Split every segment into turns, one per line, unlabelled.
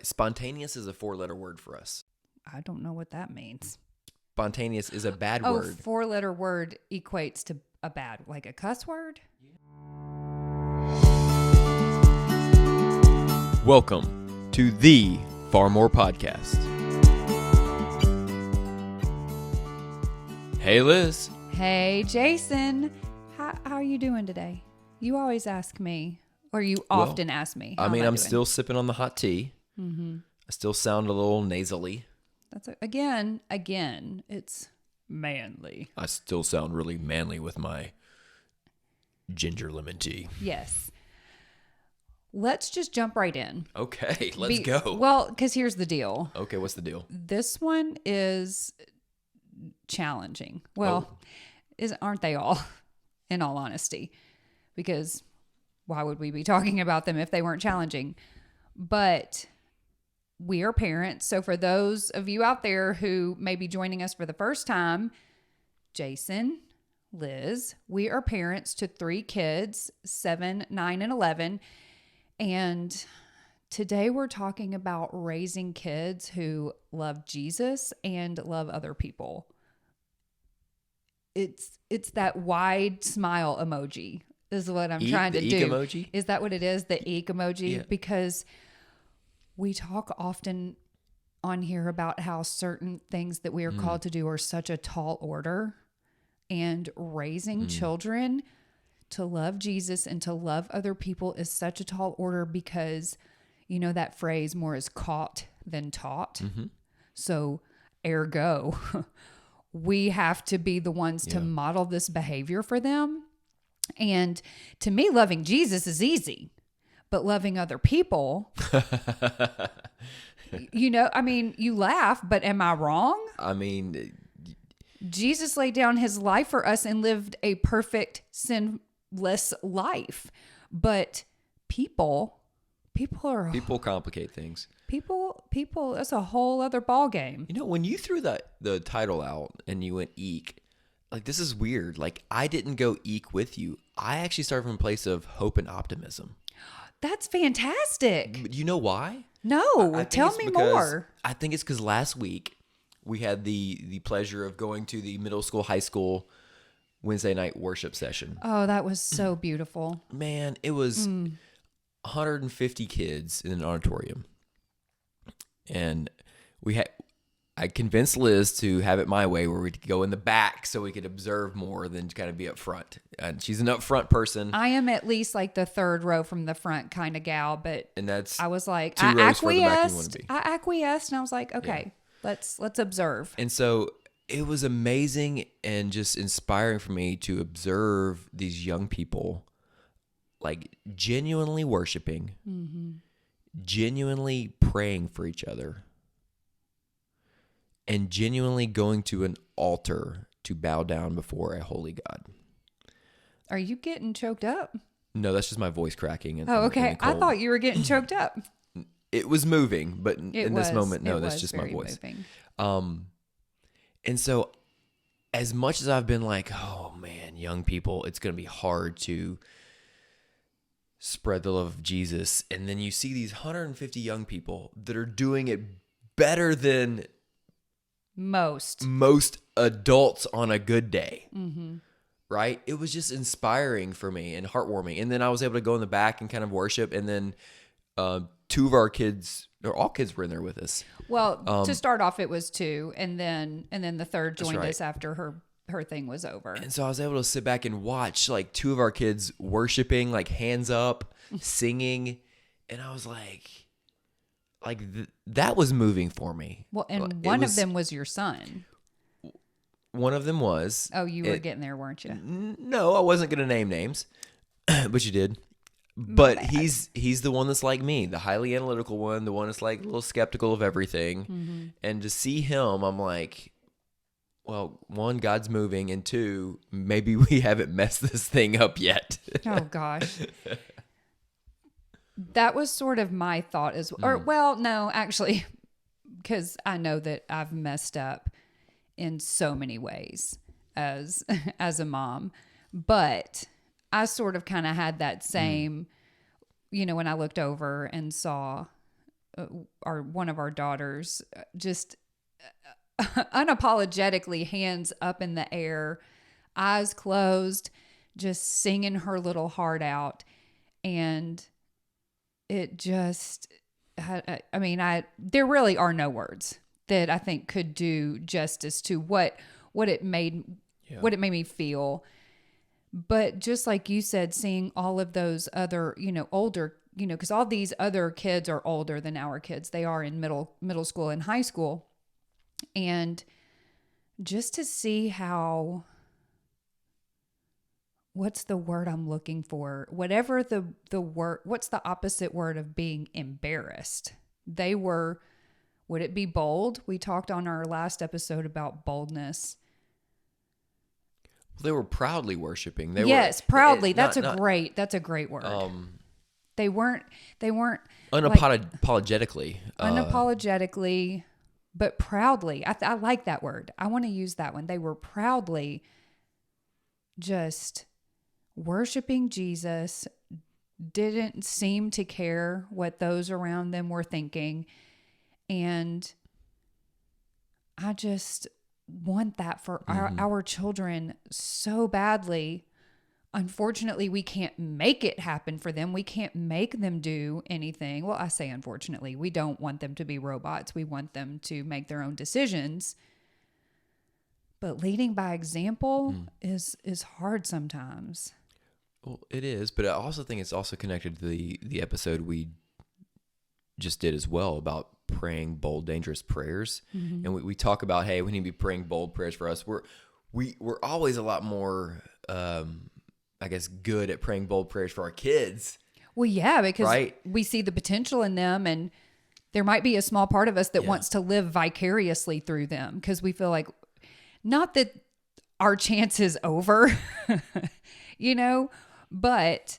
Spontaneous is a 4-letter word for us.
I don't know what that means.
Spontaneous is a bad
Oh,
word.
4-letter word equates to a bad, like a cuss word?
Welcome to the Far More Podcast. Hey, Liz.
Hey, Jason. How are you doing today? You always ask me, or you often ask me.
I'm
doing?
still sipping on the hot tea. Mm-hmm. I still sound a little nasally.
That's again, it's manly.
I still sound really manly with my ginger lemon tea.
Yes. Let's just jump right in.
Okay, let's go.
Well, because here's the deal.
Okay, what's the deal?
This one is challenging. Well, aren't they all, in all honesty? Because why would we be talking about them if they weren't challenging? But we are parents. So for those of you out there who may be joining us for the first time, Jason, Liz, we are parents to 3 kids, 7, 9, and 11. And today we're talking about raising kids who love Jesus and love other people. It's that wide smile emoji is what I'm trying to do.
Emoji?
Is that what it is? The eek emoji?
Yeah.
Because we talk often on here about how certain things that we are called to do are such a tall order, and raising children to love Jesus and to love other people is such a tall order because, you know, that phrase, more is caught than taught. Mm-hmm. So ergo, we have to be the ones to model this behavior for them. And to me, loving Jesus is easy, but loving other people, you know, I mean, you laugh, but am I wrong?
I mean,
Jesus laid down his life for us and lived a perfect, sinless life. But people
complicate things.
People, that's a whole other ball game.
You know, when you threw the title out and you went eek, like, this is weird. Like, I didn't go eek with you. I actually started from a place of hope and optimism.
That's fantastic.
But you know why?
No,
I think
tell
it's
me
because-
more.
I think it's because last week we had the pleasure of going to the middle school, high school Wednesday night worship session.
Oh, that was so beautiful.
Man, it was 150 kids in an auditorium. And I convinced Liz to have it my way, where we'd go in the back so we could observe more than kind of be up front. And she's an up front person.
I am at least like the third row from the front kind of gal, but
And that's
I was like,
2
I
rows further back than you want to be.
acquiesced, and I was like, okay, let's observe.
And so it was amazing and just inspiring for me to observe these young people, like, genuinely worshiping, genuinely praying for each other, and genuinely going to an altar to bow down before a holy God.
Are you getting choked up?
No, that's just my voice cracking.
Oh, okay. I thought you were getting choked up.
It was moving, but in this moment, no,
it
that's
was
just my
very
voice.
moving.
And so as much as I've been like, oh man, young people, it's going to be hard to spread the love of Jesus. And then you see these 150 young people that are doing it better than
Most
adults on a good day. Mm-hmm. Right? It was just inspiring for me and heartwarming. And then I was able to go in the back and kind of worship. And then 2 of our kids, or all kids, were in there with us.
Well, to start off, it was 2, and then the third joined
right.
us after her thing was over.
And so I was able to sit back and watch, like, 2 of our kids worshiping, like, hands up, singing. And I was like that was moving for me.
Well, and one of them was your son.
One of them was.
Oh, you were getting there, weren't you?
No, I wasn't going to name names, but you did. But he's the one that's like me, the highly analytical one, the one that's like a little skeptical of everything. Mm-hmm. And to see him, I'm like, well, 1, God's moving, and 2, maybe we haven't messed this thing up yet.
Oh gosh. That was sort of my thought as well. Or, well, no, actually, because I know that I've messed up in so many ways as a mom. But I sort of kind of had that same, you know, when I looked over and saw our one of our daughters, just unapologetically hands up in the air, eyes closed, just singing her little heart out. And it just, I mean, there really are no words that I think could do justice to what it made, what it made me feel. But just like you said, seeing all of those other, older, because all these other kids are older than our kids. They are in middle school and high school. And just to see how, what's the word I'm looking for? Whatever the word, what's the opposite word of being embarrassed? They were, would it be bold? We talked on our last episode about boldness.
They were proudly worshiping.
Proudly. That's a great word. They weren't
unapologetically.
Unapologetically, but proudly. I like that word. I want to use that one. They were proudly just worshiping Jesus, didn't seem to care what those around them were thinking. And I just want that for our children so badly. Unfortunately, we can't make it happen for them. We can't make them do anything. Well, I say unfortunately, we don't want them to be robots. We want them to make their own decisions. But leading by example is hard sometimes.
Well, it is, but I also think it's also connected to the episode we just did as well about praying bold, dangerous prayers. And we talk about, hey, we need to be praying bold prayers for us. We're always a lot more, I guess, good at praying bold prayers for our kids.
Well, yeah, because we see the potential in them, and there might be a small part of us that wants to live vicariously through them, because we feel like, not that our chance is over, but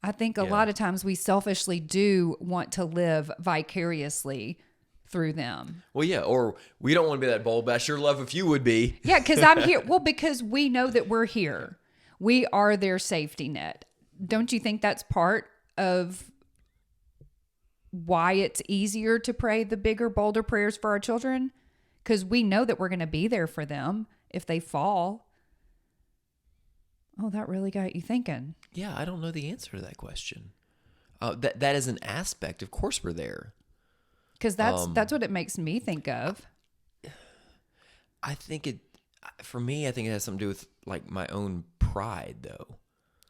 I think a lot of times we selfishly do want to live vicariously through them.
Well, yeah, or we don't want to be that bold, but I sure love if you would be.
Yeah, because I'm here. Well, because we know that we're here. We are their safety net. Don't you think that's part of why it's easier to pray the bigger, bolder prayers for our children? Because we know that we're going to be there for them if they fall. Oh, that really got you thinking.
Yeah, I don't know the answer to that question. That is an aspect. Of course we're there.
Because that's what it makes me think of.
I think for me, I think it has something to do with like my own pride, though.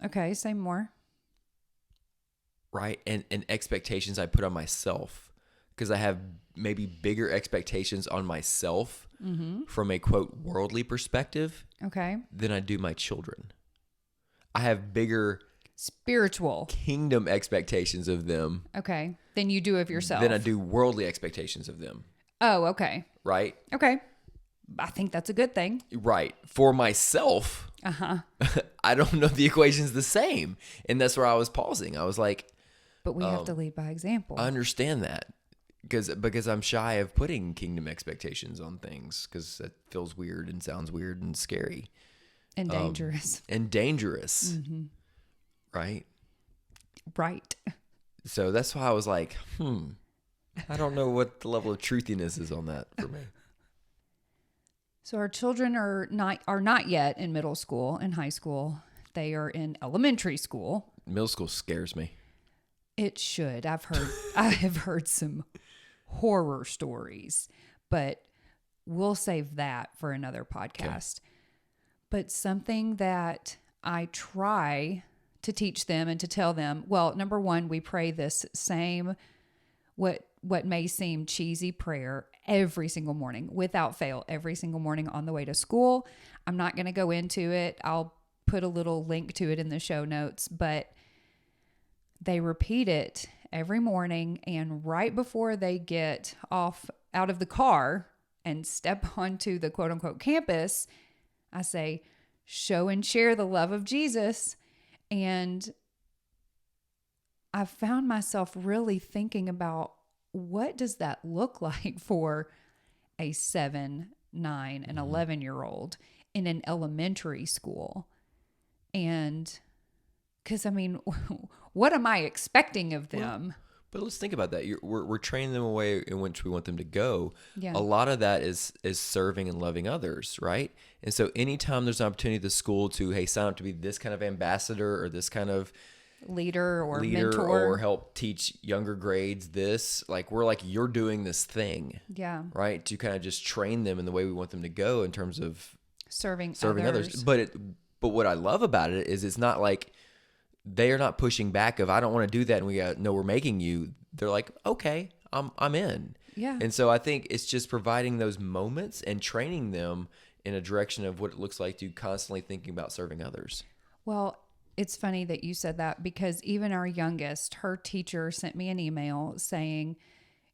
Okay, say more.
Right? And expectations I put on myself. Because I have maybe bigger expectations on myself from a, quote, worldly perspective than I do my children. I have bigger
spiritual
kingdom expectations of them.
Okay. Than you do of yourself.
Than I do worldly expectations of them.
Oh, okay.
Right?
Okay. I think that's a good thing.
Right. For myself, I don't know the equation's the same. And that's where I was pausing. I was like,
but we have to lead by example.
I understand that. Because I'm shy of putting kingdom expectations on things, because it feels weird and sounds weird and scary.
And dangerous.
Right?
Right.
So that's why I was like, I don't know what the level of truthiness is on that for me.
So our children are not yet in middle school and high school. They are in elementary school.
Middle school scares me.
It should. I have heard some horror stories, but we'll save that for another podcast. Okay. But something that I try to teach them and to tell them, well, number one, we pray this same, what may seem cheesy prayer every single morning, without fail, every single morning on the way to school. I'm not going to go into it. I'll put a little link to it in the show notes, but they repeat it every morning, and right before they get out of the car and step onto the quote unquote campus, I say, show and share the love of Jesus. And I found myself really thinking about, what does that look like for a 7, 9, and 11-year-old in an elementary school? And because, I mean, what am I expecting of them?
But let's think about that. We're training them away in which we want them to go.
Yeah.
A lot of that is serving and loving others, right? And so anytime there's an opportunity at the school to, hey, sign up to be this kind of ambassador or this kind of
leader or
leader
mentor.
or help teach younger grades this, like we're like, you're doing this thing,
Yeah.
right? To kind of just train them in the way we want them to go in terms of
Serving
others. But what I love about it is it's not like they are not pushing back of, I don't want to do that, and we got no, we're making you. They're like, okay, I'm in.
Yeah.
And so I think it's just providing those moments and training them in a direction of what it looks like to constantly thinking about serving others.
Well, it's funny that you said that, because even our youngest, her teacher sent me an email saying,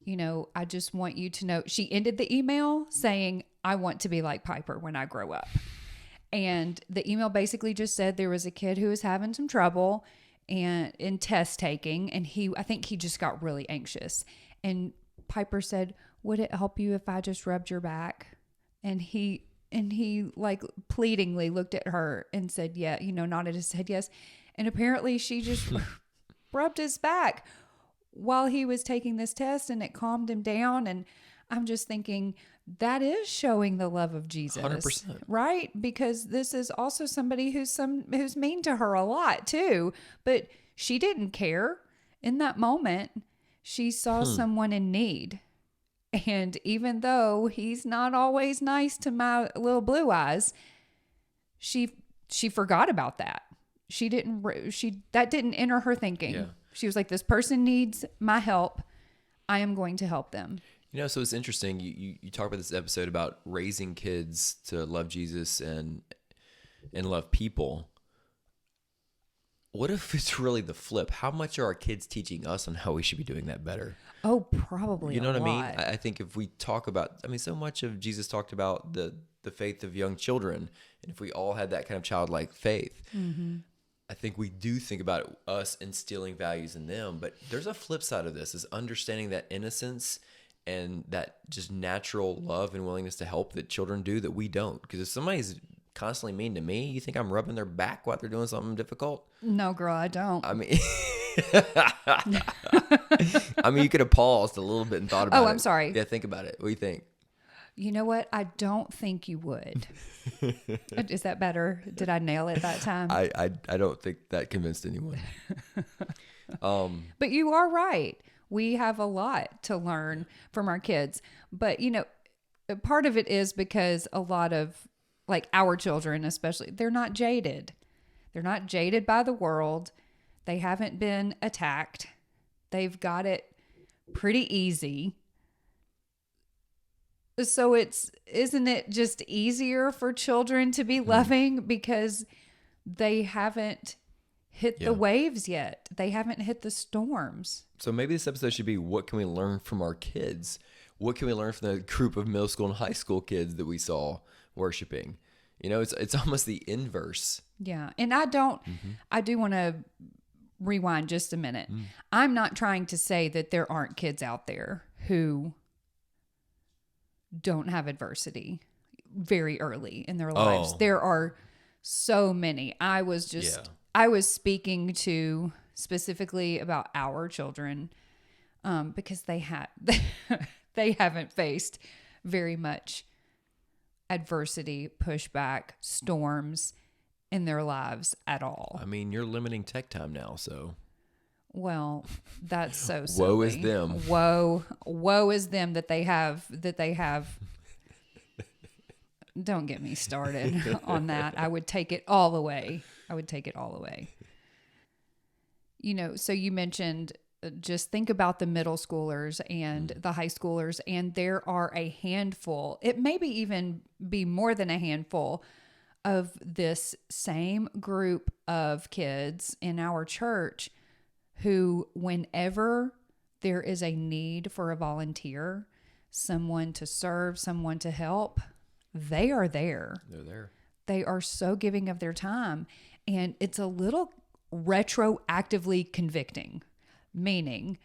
you know, I just want you to know, she ended the email saying, I want to be like Piper when I grow up. And the email basically just said there was a kid who was having some trouble and in test taking, and I think he just got really anxious. And Piper said, would it help you if I just rubbed your back? And he like pleadingly looked at her and said, yeah, you know, nodded his head yes. And apparently she just rubbed his back while he was taking this test, and it calmed him down. And I'm just thinking, that is showing the love of Jesus,
100%.
right? Because this is also somebody who's mean to her a lot too, but she didn't care in that moment. She saw someone in need. And even though he's not always nice to my little blue eyes, she forgot about that. That didn't enter her thinking.
Yeah.
She was like, this person needs my help. I am going to help them.
You know, so it's interesting. You talk about this episode about raising kids to love Jesus and love people. What if it's really the flip? How much are our kids teaching us on how we should be doing that better?
Oh, probably.
You know
a
what I mean?
lot.
I think if we talk about, so much of Jesus talked about the faith of young children. And if we all had that kind of childlike faith, I think we do think about us instilling values in them. But there's a flip side of this, is understanding that innocence and that just natural love and willingness to help that children do that we don't. Because if somebody's constantly mean to me, you think I'm rubbing their back while they're doing something difficult?
No, girl, I don't.
I mean, you could have paused a little bit and thought about it.
Oh, I'm sorry.
Yeah, think about it. What do you think?
You know what? I don't think you would. Is that better? Did I nail it that time?
I don't think that convinced anyone.
But you are right. We have a lot to learn from our kids. But, you know, part of it is because a lot of, like, our children especially, they're not jaded. They're not jaded by the world. They haven't been attacked. They've got it pretty easy. So isn't it just easier for children to be loving because they haven't hit the waves yet? They haven't hit the storms.
So maybe this episode should be, what can we learn from our kids? What can we learn from the group of middle school and high school kids that we saw worshiping? You know, it's almost the inverse.
Yeah. And I do want to rewind just a minute. I'm not trying to say that there aren't kids out there who don't have adversity very early in their lives. There are so many. I was speaking to specifically about our children because they haven't faced very much adversity, pushback, storms in their lives at all.
I mean, you're limiting tech time now, so.
Well, that's so silly.
Woe is them.
Woe is them that they have. Don't get me started on that. I would take it all away. You know, so you mentioned, just think about the middle schoolers and the high schoolers, and there are a handful, it maybe even be more than a handful, of this same group of kids in our church who, whenever there is a need for a volunteer, someone to serve, someone to help, they are there.
They're there.
They are so giving of their time. And it's a little retroactively convicting, meaning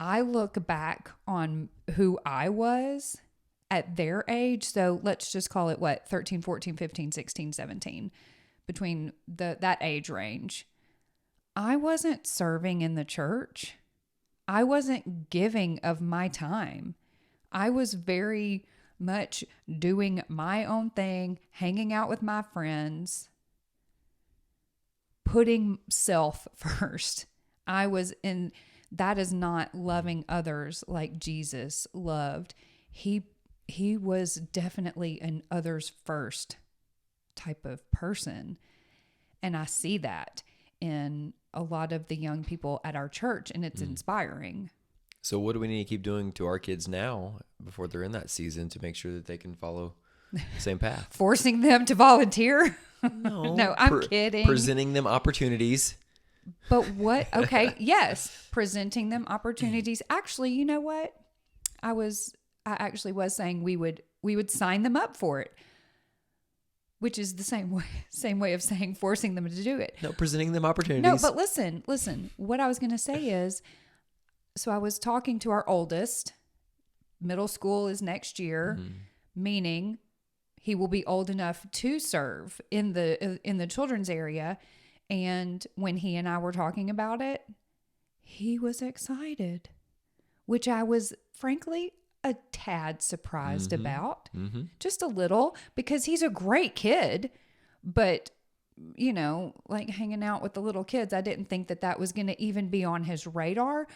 I look back on who I was at their age. So let's just call it 13, 14, 15, 16, 17, between that age range. I wasn't serving in the church. I wasn't giving of my time. I was very much doing my own thing, hanging out with my friends, putting self first. That is not loving others like Jesus loved. He was definitely an others first type of person. And I see that in a lot of the young people at our church, and it's inspiring.
So what do we need to keep doing to our kids now before they're in that season to make sure that they can follow the same path?
Forcing them to volunteer?
No,
No, I'm kidding.
Presenting them opportunities.
But what? Okay, yes, presenting them opportunities. Actually, you know what? I actually was saying we would sign them up for it, which is the same way of saying forcing them to do it.
No, presenting them opportunities.
No, but listen. What I was going to say is, so I was talking to our oldest. Middle school is next year, meaning he will be old enough to serve in the children's area. And when he and I were talking about it, he was excited, which I was frankly a tad surprised about. Just a little, because he's a great kid. But, you know, like hanging out with the little kids, I didn't think that was going to even be on his radar.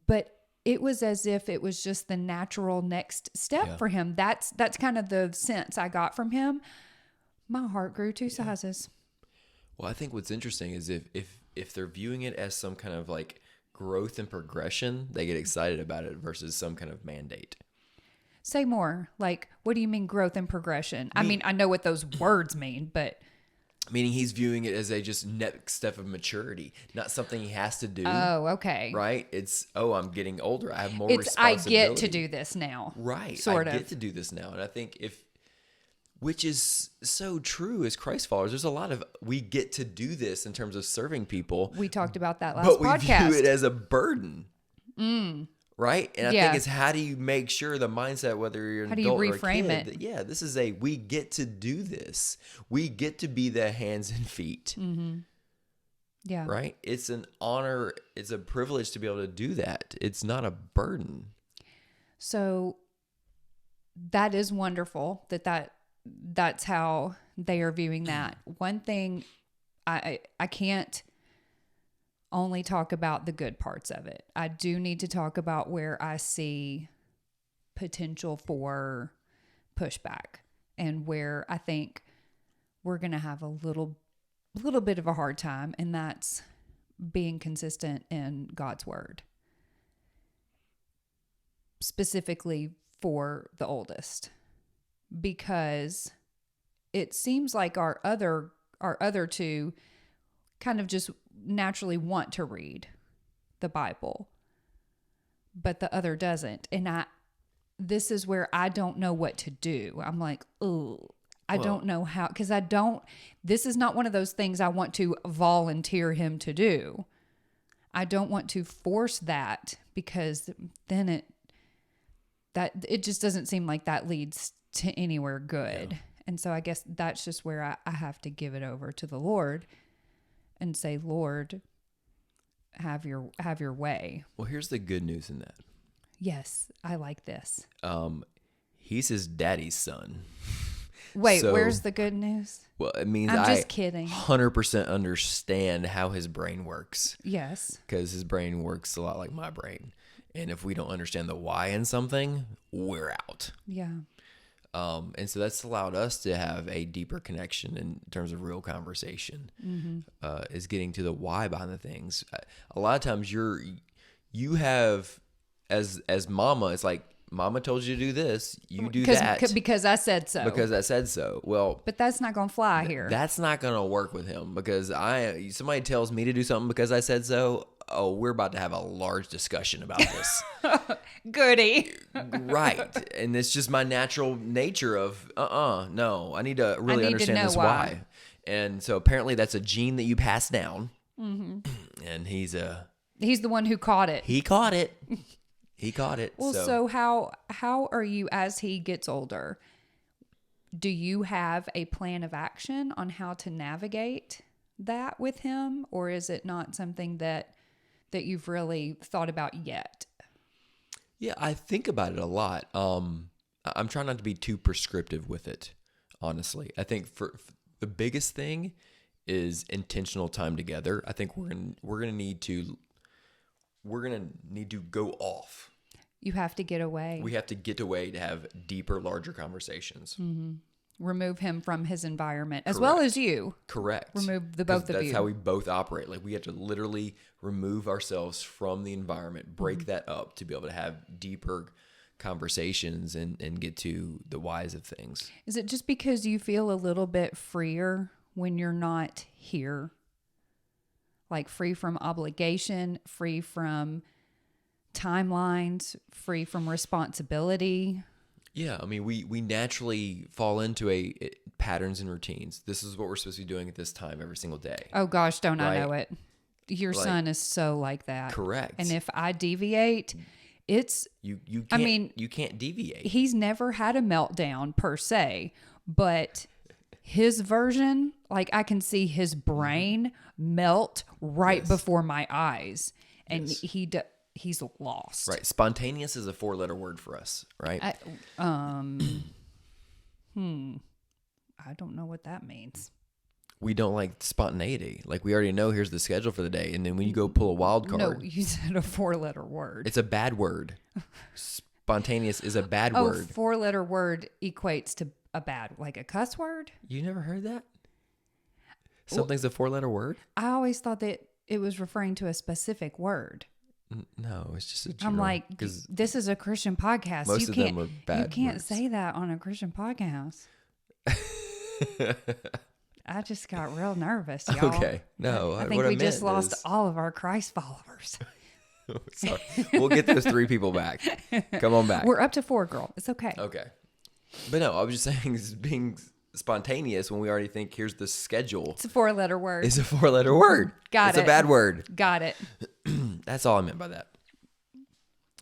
But it was as if it was just the natural next step for him. That's kind of the sense I got from him. My heart grew 2 sizes.
Well, I think what's interesting is if they're viewing it as some kind of like growth and progression, they get excited about it versus some kind of mandate.
Say more. Like, what do you mean growth and progression? I mean, I know what those words mean, but...
Meaning he's viewing it as a just next step of maturity, not something he has to do.
Oh, okay.
Right? It's, I'm getting older. I have more
I
responsibility.
get to do this now.
Right.
Sort
I
of.
get to do this now. And I think which is so true as Christ followers, there's a lot of, we get to do this in terms of serving people.
We talked about that last
but
podcast.
we view it as a burden. Right? And I think it's how do you make sure the mindset, whether you're an adult or a kid, that, this is we get to do this. We get to be the hands and feet.
Yeah.
Right? It's an honor. It's a privilege to be able to do that. It's not a burden.
So that is wonderful that's how they are viewing that. One thing I can't only talk about the good parts of it. I do need to talk about where I see potential for pushback and where I think we're going to have a little bit of a hard time, and that's being consistent in God's word. Specifically for the oldest, because it seems like our other two kind of just naturally want to read the Bible, but the other doesn't. And this is where I don't know what to do. I'm like, I don't know how, because this is not one of those things I want to volunteer him to do. I don't want to force that, because then it just doesn't seem like that leads to anywhere good. Yeah. And so I guess that's just where I have to give it over to the Lord and say, Lord, have your way.
Well, here's the good news in that.
Yes, I like this.
He's his daddy's son.
Wait, where's the good news?
Well, it means
I'm just kidding.
100% understand how his brain works.
Yes.
Because his brain works a lot like my brain. And if we don't understand the why in something, we're out.
Yeah.
And so that's allowed us to have a deeper connection in terms of real conversation, is getting to the why behind the things. A lot of times you have, as mama, it's like, mama told you to do this, you do that.
Because I said so.
Because I said so. Well,
but that's not going to fly here.
That's not going to work with him, because somebody tells me to do something because I said so. Oh, we're about to have a large discussion about this.
Goody.
Right. And it's just my natural nature of, no, I need to really understand this why. And so apparently that's a gene that you pass down. Mm-hmm. And he's
the one who caught it.
He caught it. He caught it.
Well, so how are you as he gets older? Do you have a plan of action on how to navigate that with him? Or is it not something that that you've really thought about yet?
Yeah, I think about it a lot. I'm trying not to be too prescriptive with it, honestly. I think for the biggest thing is intentional time together. I think we're gonna need to go off.
You have to get away.
We have to get away to have deeper, larger conversations.
Mm-hmm. Remove him from his environment as well as you.
Correct.
Remove the both of you.
That's how we both operate. Like we have to literally remove ourselves from the environment, break that up to be able to have deeper conversations and get to the whys of things.
Is it just because you feel a little bit freer when you're not here? Like free from obligation, free from timelines, free from responsibility?
Yeah, I mean, we naturally fall into patterns and routines. This is what we're supposed to be doing at this time every single day.
Oh gosh, don't I
Right?
know it? Your son is so like that.
Correct.
And if I deviate, it's
You can't,
I mean,
you can't deviate.
he's never had a meltdown per se, but his version, like I can see his brain melt right before my eyes, and he's lost.
Right. Spontaneous is a 4-letter word for us, right?
I don't know what that means.
We don't like spontaneity. Like we already know here's the schedule for the day. And then when you go pull a wild
No,
card,
you said a 4-letter word.
it's a bad word. Spontaneous is a bad word.
4-letter word equates to a bad, like a cuss word?
You never heard that? Something's a 4-letter word?
I always thought that it was referring to a specific word.
No, it's just a general.
I'm like,
because
this is a Christian podcast.
most
You
of
can't,
them are bad
You can't
words.
say that on a Christian podcast. I just got real nervous, y'all.
Okay. No,
I think
what
we
meant
just lost
is-
all of our Christ followers.
Sorry. We'll get those 3 people back. Come on back.
We're up to 4, girl. It's okay.
Okay. But no, I was just saying is being spontaneous when we already think here's the schedule
It's a 4-letter word.
is a 4-letter word.
Got
it's
it.
a bad word.
Got it.
That's all I meant by that.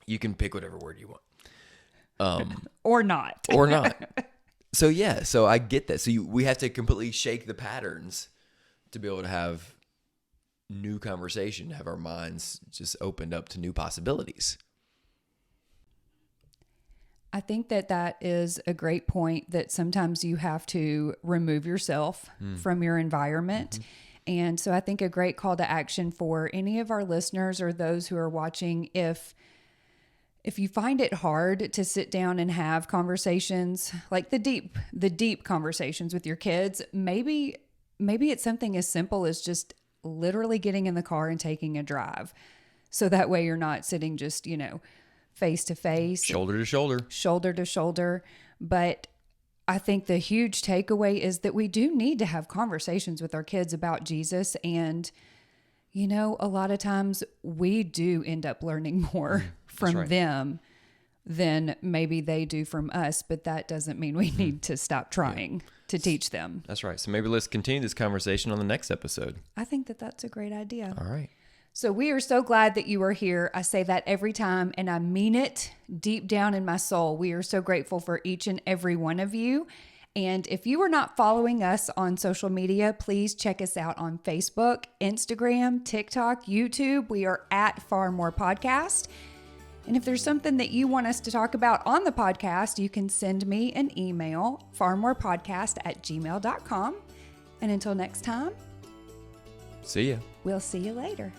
You can pick whatever word you want.
Or not.
Or not. So yeah, so I get that. So we have to completely shake the patterns to be able to have new conversation, have our minds just opened up to new possibilities.
I think that is a great point, that sometimes you have to remove yourself from your environment. And so I think a great call to action for any of our listeners or those who are watching, if you find it hard to sit down and have conversations, like the deep conversations with your kids, maybe it's something as simple as just literally getting in the car and taking a drive. So that way you're not sitting just, face to face,
Shoulder to shoulder.
shoulder to shoulder. But I think the huge takeaway is that we do need to have conversations with our kids about Jesus. And, a lot of times we do end up learning more from
right.
them than maybe they do from us. But that doesn't mean we need to stop trying to teach them.
That's right. So maybe let's continue this conversation on the next episode.
I think that's a great idea.
All right.
So we are so glad that you are here. I say that every time, and I mean it deep down in my soul. We are so grateful for each and every one of you. And if you are not following us on social media, please check us out on Facebook, Instagram, TikTok, YouTube. We are at Far More Podcast. And if there's something that you want us to talk about on the podcast, you can send me an email, farmorepodcast@gmail.com. And until next time,
See ya.
we'll see you later.